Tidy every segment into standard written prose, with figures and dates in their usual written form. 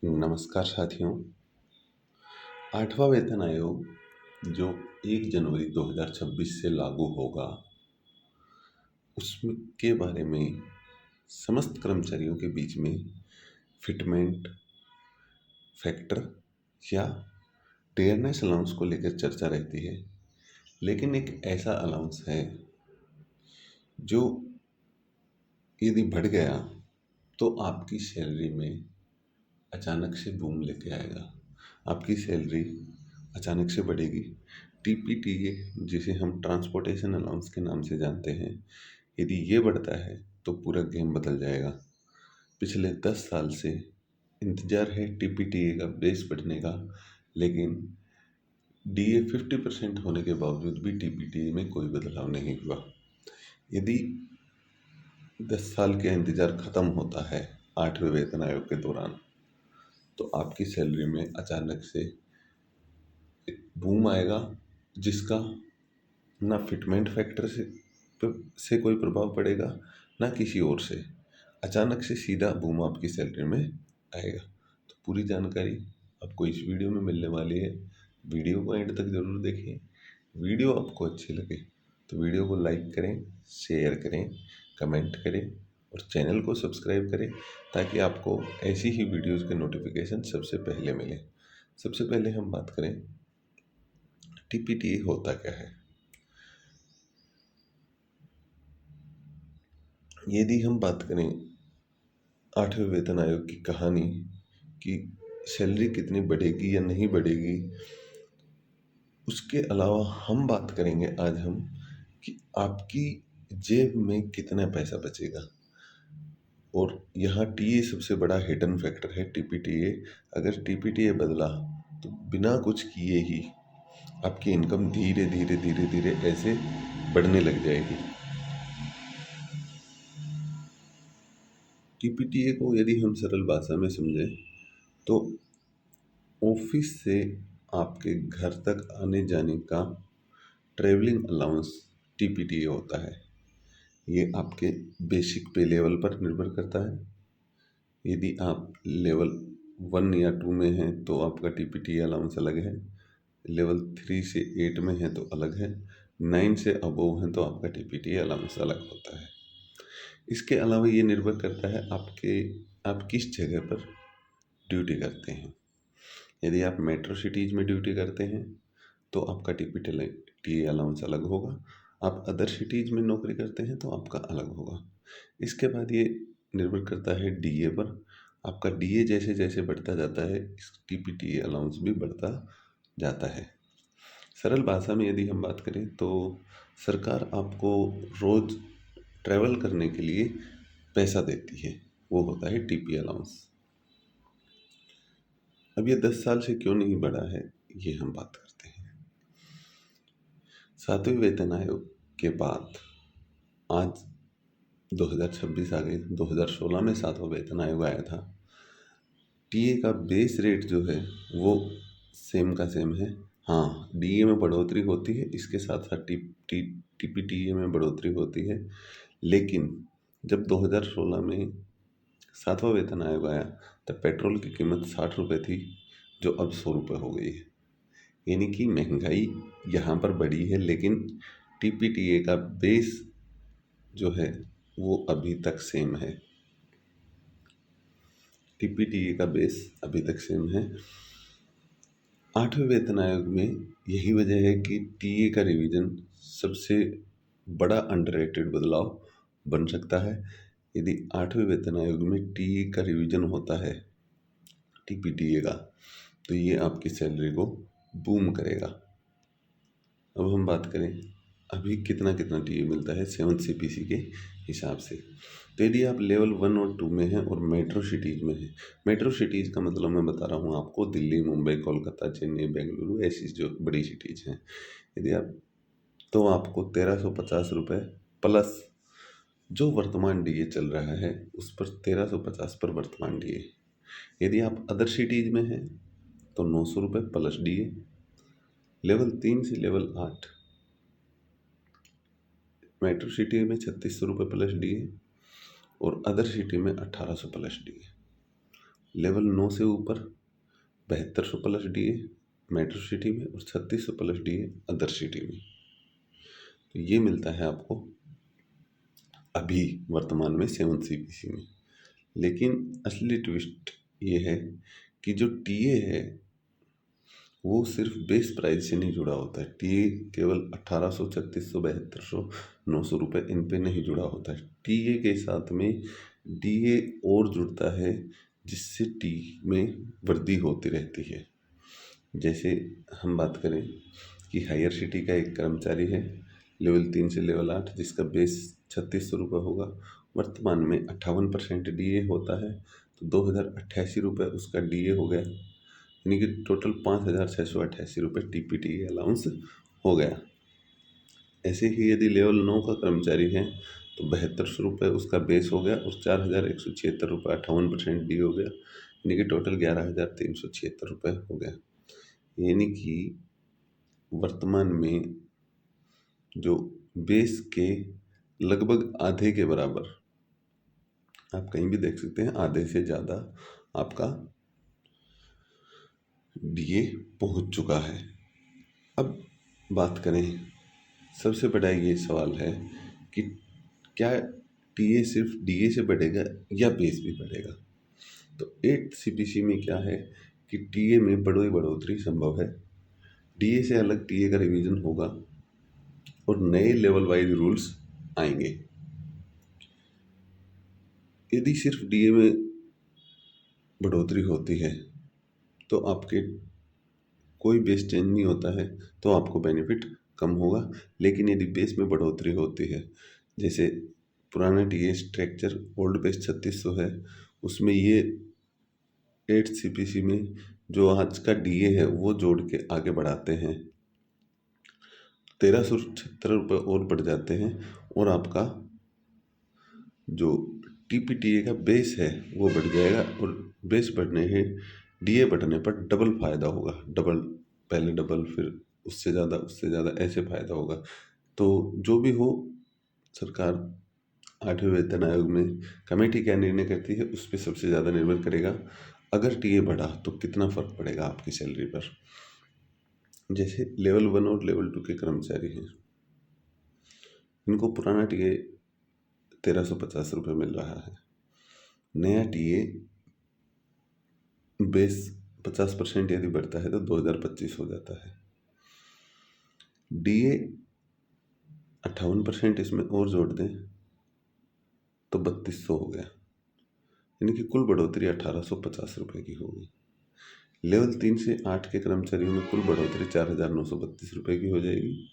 नमस्कार साथियों। 8वां वेतन आयोग जो 1 जनवरी 2026 से लागू होगा, उसके बारे में समस्त कर्मचारियों के बीच में फिटमेंट फैक्टर या डेयरनेस अलाउंस को लेकर चर्चा रहती है। लेकिन एक ऐसा अलाउंस है जो यदि बढ़ गया तो आपकी सैलरी में अचानक से बूम लेके आएगा। आपकी सैलरी अचानक से बढ़ेगी। टीपीटीए, जिसे हम ट्रांसपोर्टेशन अलाउंस के नाम से जानते हैं, यदि ये बढ़ता है तो पूरा गेम बदल जाएगा। पिछले 10 साल से इंतज़ार है टीपीटीए का बेस बढ़ने का, लेकिन डीए 50% होने के बावजूद भी टीपीटीए में कोई बदलाव नहीं हुआ। यदि 10 साल का इंतज़ार ख़त्म होता है 8वें वेतन आयोग के दौरान, तो आपकी सैलरी में अचानक से एक बूम आएगा, जिसका ना फिटमेंट फैक्टर से कोई प्रभाव पड़ेगा, ना किसी और से। अचानक से सीधा बूम आपकी सैलरी में आएगा। तो पूरी जानकारी आपको इस वीडियो में मिलने वाली है। वीडियो को एंड तक ज़रूर देखें। वीडियो आपको अच्छी लगे तो वीडियो को लाइक करें, शेयर करें, कमेंट करें और चैनल को सब्सक्राइब करें, ताकि आपको ऐसी ही वीडियोज़ के नोटिफिकेशन सबसे पहले मिले। सबसे पहले हम बात करें टीपीटीए होता क्या है। यदि हम बात करें 8वें वेतन आयोग की कहानी कि सैलरी कितनी बढ़ेगी या नहीं बढ़ेगी, उसके अलावा हम बात करेंगे आज हम कि आपकी जेब में कितना पैसा बचेगा। और यहाँ टीए सबसे बड़ा हिडन फैक्टर है। टीपीटीए, अगर टीपीटीए बदला तो बिना कुछ किए ही आपकी इनकम धीरे धीरे धीरे धीरे ऐसे बढ़ने लग जाएगी। टीपीटीए को यदि हम सरल भाषा में समझें तो ऑफिस से आपके घर तक आने जाने का ट्रैवलिंग अलाउंस टीपीटीए होता है। ये आपके बेसिक पे लेवल पर निर्भर करता है। यदि आप लेवल 1 या 2 में हैं तो आपका टीपीटीए अलाउंस अलग है। लेवल 3 से 8 में है तो अलग है। 9 से अबोव है तो आपका टीपीटीए अलाउंस अलग होता है। इसके अलावा ये निर्भर करता है आप किस जगह पर ड्यूटी करते हैं। यदि आप मेट्रो सिटीज़ में ड्यूटी करते हैं तो आपका टीपीटीए अलाउंस अलग होगा। आप अदर सिटीज़ में नौकरी करते हैं तो आपका अलग होगा। इसके बाद ये निर्भर करता है डीए पर। आपका डीए जैसे जैसे बढ़ता जाता है, इस टीपीटीए अलाउंस भी बढ़ता जाता है। सरल भाषा में यदि हम बात करें तो सरकार आपको रोज़ ट्रैवल करने के लिए पैसा देती है, वो होता है टीपी अलाउंस। अब ये 10 साल से क्यों नहीं बढ़ा है, ये हम बात करते हैं। 7वें वेतन आयोग के बाद आज 2026 आ गई। 2016 में 7वां वेतन आयोग आया था। टीए का बेस रेट जो है वो सेम का सेम है। हाँ, डीए में बढ़ोतरी होती है, इसके साथ साथ टीपीटीए में बढ़ोतरी होती है। लेकिन जब 2016 में 7वां वेतन आयोग आया तब पेट्रोल की कीमत 60 रुपये थी, जो अब 100 रुपये हो गई है। यानी कि महंगाई यहाँ पर बढ़ी है, लेकिन टीपीटीए का बेस जो है वो अभी तक सेम है। टीपीटीए का बेस अभी तक सेम है। 8वें वेतन आयोग में यही वजह है कि टीए का रिवीजन सबसे बड़ा अंडररेटेड बदलाव बन सकता है। यदि 8वें वेतन आयोग में टीए का रिवीजन होता है टीपीटीए का, तो ये आपकी सैलरी को बूम करेगा। अब हम बात करें अभी कितना कितना टीए मिलता है 7th सीपीसी के हिसाब से। तो यदि आप लेवल 1 और 2 में हैं और मेट्रो सिटीज़ में हैं, मेट्रो सिटीज़ का मतलब मैं बता रहा हूँ आपको, दिल्ली, मुंबई, कोलकाता, चेन्नई, बेंगलुरु, ऐसी जो बड़ी सिटीज़ हैं, यदि आप तो आपको 1350 रुपये प्लस जो वर्तमान डीए चल रहा है उस पर 1350 पर वर्तमान डीए। यदि आप अदर सिटीज़ में हैं तो 900 रुपये प्लस डीए। लेवल 3 से लेवल 8 मेट्रो सिटी में 3600 रुपये प्लस डीए और अदर सिटी में 1800 प्लस डीए। लेवल 9 से ऊपर 7200 प्लस डीए मेट्रो सिटी में और 3600 प्लस डीए अदर सिटी में। तो ये मिलता है आपको अभी वर्तमान में 7 सीपीसी में। लेकिन असली ट्विस्ट ये है कि जो टीए है वो सिर्फ बेस प्राइस से नहीं जुड़ा होता है। टीए केवल 1800, 3600, 7200, 900 रुपये इन पे नहीं जुड़ा होता है। टीए के साथ में डीए और जुड़ता है, जिससे टी में वृद्धि होती रहती है। जैसे हम बात करें कि हायर सिटी का एक कर्मचारी है लेवल 3 से लेवल 8, जिसका बेस 3600 रुपये होगा। वर्तमान में 58% डीए होता है, तो 2088 रुपये उसका डीए हो गया, यानी कि टोटल 5688 रुपये टीपीटी अलाउंस हो गया। ऐसे ही यदि लेवल 9 का कर्मचारी है तो 7200 रुपये उसका बेस हो गया और 4176 रुपये 58% डी हो गया, यानी कि टोटल 11376 रुपये हो गया। यानी कि वर्तमान में जो बेस के लगभग आधे के बराबर, आप कहीं भी देख सकते हैं आधे से ज़्यादा आपका डीए पहुंच चुका है। अब बात करें, सबसे बड़ा ये सवाल है कि क्या टीए सिर्फ डीए से बढ़ेगा या बेस भी बढ़ेगा। तो 8 सीपीसी में क्या है कि टीए में बढ़ोतरी संभव है, डीए से अलग टीए का रिवीजन होगा और नए लेवल वाइज रूल्स आएंगे। यदि सिर्फ डीए में बढ़ोतरी होती है तो आपके कोई बेस चेंज नहीं होता है, तो आपको बेनिफिट कम होगा। लेकिन यदि बेस में बढ़ोतरी होती है, जैसे पुराना टीए स्ट्रक्चर ओल्ड बेस 3600 है, उसमें ये 8 सीपीसी में जो आज का डीए है वो जोड़ के आगे बढ़ाते हैं, 1376 रुपये और बढ़ जाते हैं और आपका जो टीपीटीए का बेस है वो बढ़ जाएगा। और बेस बढ़ने है, डीए बढ़ने पर डबल फायदा होगा, डबल, पहले डबल फिर उससे ज़्यादा ऐसे फायदा होगा। तो जो भी हो, सरकार 8वें वेतन आयोग में कमेटी क्या निर्णय करती है उस पर सबसे ज़्यादा निर्भर करेगा। अगर टीए बढ़ा तो कितना फ़र्क पड़ेगा आपकी सैलरी पर। जैसे लेवल 1 और लेवल 2 के कर्मचारी हैं, इनको पुराना टीए 1350 रुपये मिल रहा है, नया टीए बेस 50% यदि बढ़ता है तो 2025 हो जाता है। डीए 58% इसमें और जोड़ दें तो 3200 हो गया, यानी कि कुल बढ़ोतरी 1850 रुपये की होगी। लेवल 3 से 8 के कर्मचारियों में कुल बढ़ोतरी 4932 रुपये की हो जाएगी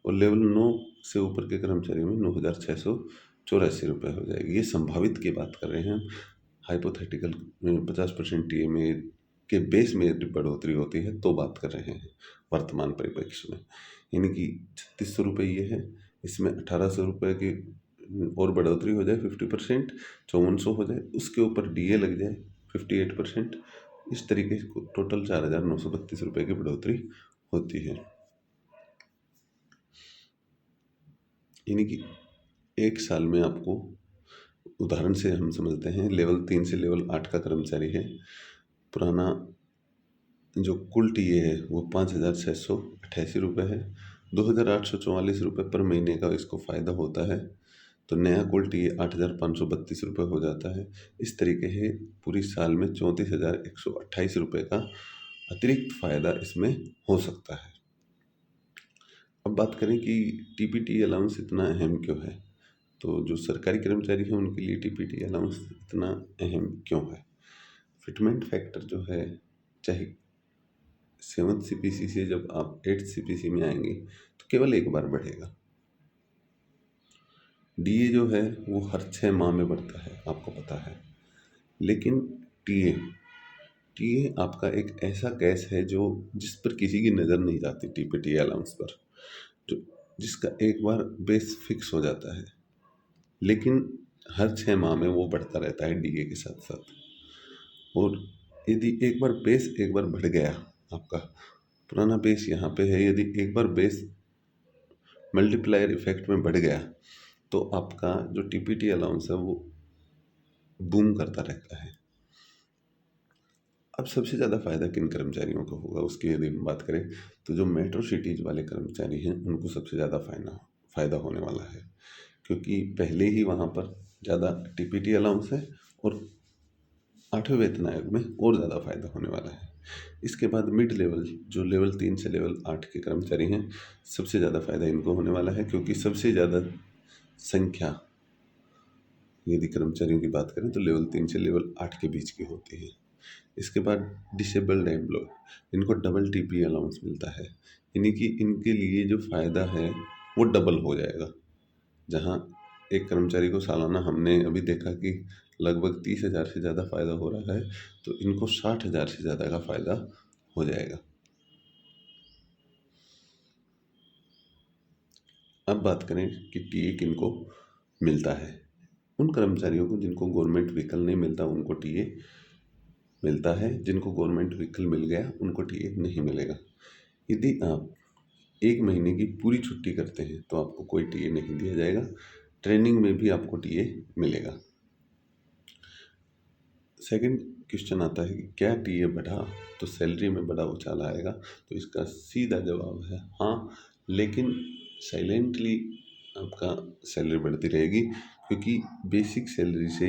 और लेवल 9 से ऊपर के कर्मचारियों में 9684 रुपये हो जाएगी। ये संभावित की बात कर रहे हैं, हाइपोथेटिकल 50% टीए में के बेस में यदि बढ़ोतरी होती है तो बात कर रहे हैं वर्तमान परिप्रेक्ष्य में। यानी कि 3600 रुपये ये है, इसमें 1800 रुपये की और बढ़ोतरी हो जाए 50%, 5400 हो जाए, उसके ऊपर डीए लग जाए 58%, इस तरीके से टोटल 4932 रुपये की बढ़ोतरी होती है। यानी कि एक साल में आपको, उदाहरण से हम समझते हैं, लेवल 3 से लेवल 8 का कर्मचारी है, पुराना जो कुल टीए है वो 5688 रुपये है, 2844 रुपये पर महीने का इसको फ़ायदा होता है, तो नया कुल टीए 8532 रुपये हो जाता है। इस तरीके से पूरी साल में 34,128 रुपये का अतिरिक्त फ़ायदा इसमें हो सकता है। अब बात करें कि टीपीटी अलाउंस इतना अहम क्यों है, तो जो सरकारी कर्मचारी हैं उनके लिए टीपीटी अलाउंस इतना अहम क्यों है। फिटमेंट फैक्टर जो है, चाहे 7 सीपीसी से जब आप 8 सीपीसी में आएंगे तो केवल एक बार बढ़ेगा। डीए जो है वो हर 6 माह में बढ़ता है, आपको पता है। लेकिन टीए टीए आपका एक ऐसा गैस है जो जिस पर किसी की नज़र नहीं जाती, टीपीटी अलाउंस पर, जो जिसका एक बार बेस फिक्स हो जाता है, लेकिन हर 6 माह में वो बढ़ता रहता है डीए के साथ साथ। और यदि एक बार बढ़ गया, आपका पुराना बेस यहाँ पे है, यदि एक बार बेस मल्टीप्लायर इफेक्ट में बढ़ गया तो आपका जो टीपीटी अलाउंस है वो बूम करता रहता है। अब सबसे ज़्यादा फ़ायदा किन कर्मचारियों को होगा उसकी यदि हम बात करें तो जो मेट्रो सिटीज़ वाले कर्मचारी हैं उनको सबसे ज़्यादा फ़ायदा होने वाला है, क्योंकि पहले ही वहाँ पर ज़्यादा टीपीटी अलाउंस है और 8वें वेतन आयोग में और ज़्यादा फ़ायदा होने वाला है। इसके बाद मिड लेवल जो लेवल 3 से लेवल 8 के कर्मचारी हैं, सबसे ज़्यादा फ़ायदा इनको होने वाला है, क्योंकि सबसे ज़्यादा संख्या यदि कर्मचारियों की बात करें तो लेवल 3 से लेवल 8 के बीच की होती है। इसके बाद डिसेबल्ड एम्प्लॉय, इनको डबल टीपी अलाउंस मिलता है, यानी कि इनके लिए जो फ़ायदा है वो डबल हो जाएगा। जहाँ एक कर्मचारी को सालाना हमने अभी देखा कि लगभग 30,000 से ज़्यादा फ़ायदा हो रहा है, तो इनको 60,000 से ज़्यादा का फ़ायदा हो जाएगा। अब बात करें कि टीए किनको मिलता है। उन कर्मचारियों को जिनको गवर्नमेंट व्हीकल नहीं मिलता उनको टीए मिलता है, जिनको गवर्नमेंट व्हीकल मिल गया उनको टीए नहीं मिलेगा। यदि आप 1 महीने की पूरी छुट्टी करते हैं तो आपको कोई टीए नहीं दिया जाएगा, ट्रेनिंग में भी आपको टीए मिलेगा। सेकंड क्वेश्चन आता है कि क्या टीए बढ़ा तो सैलरी में बड़ा उछाल आएगा, तो इसका सीधा जवाब है हाँ, लेकिन साइलेंटली आपका सैलरी बढ़ती रहेगी, क्योंकि बेसिक सैलरी से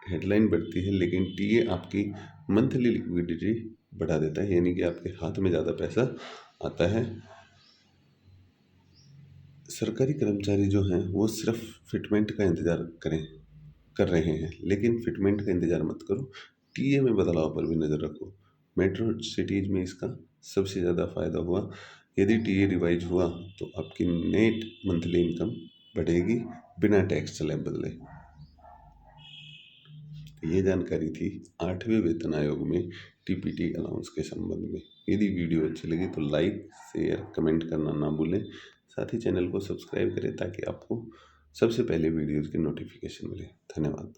हेडलाइन बढ़ती है, लेकिन टीए आपकी मंथली लिक्विडिटी बढ़ा देता है, यानी कि आपके हाथ में ज़्यादा पैसा आता है। सरकारी कर्मचारी जो हैं वो सिर्फ फिटमेंट का इंतज़ार कर रहे हैं, लेकिन फिटमेंट का इंतज़ार मत करो, टीए में बदलाव पर भी नज़र रखो। मेट्रो सिटीज़ में इसका सबसे ज़्यादा फ़ायदा हुआ। यदि टीए रिवाइज हुआ तो आपकी नेट मंथली इनकम बढ़ेगी बिना टैक्स चले बदले। ये जानकारी थी 8वें वेतन आयोग में टीपीटी अलाउंस के संबंध में। यदि वीडियो अच्छी लगी तो लाइक शेयर कमेंट करना ना भूलें, साथ ही चैनल को सब्सक्राइब करें ताकि आपको सबसे पहले वीडियोज़ की नोटिफिकेशन मिले। धन्यवाद।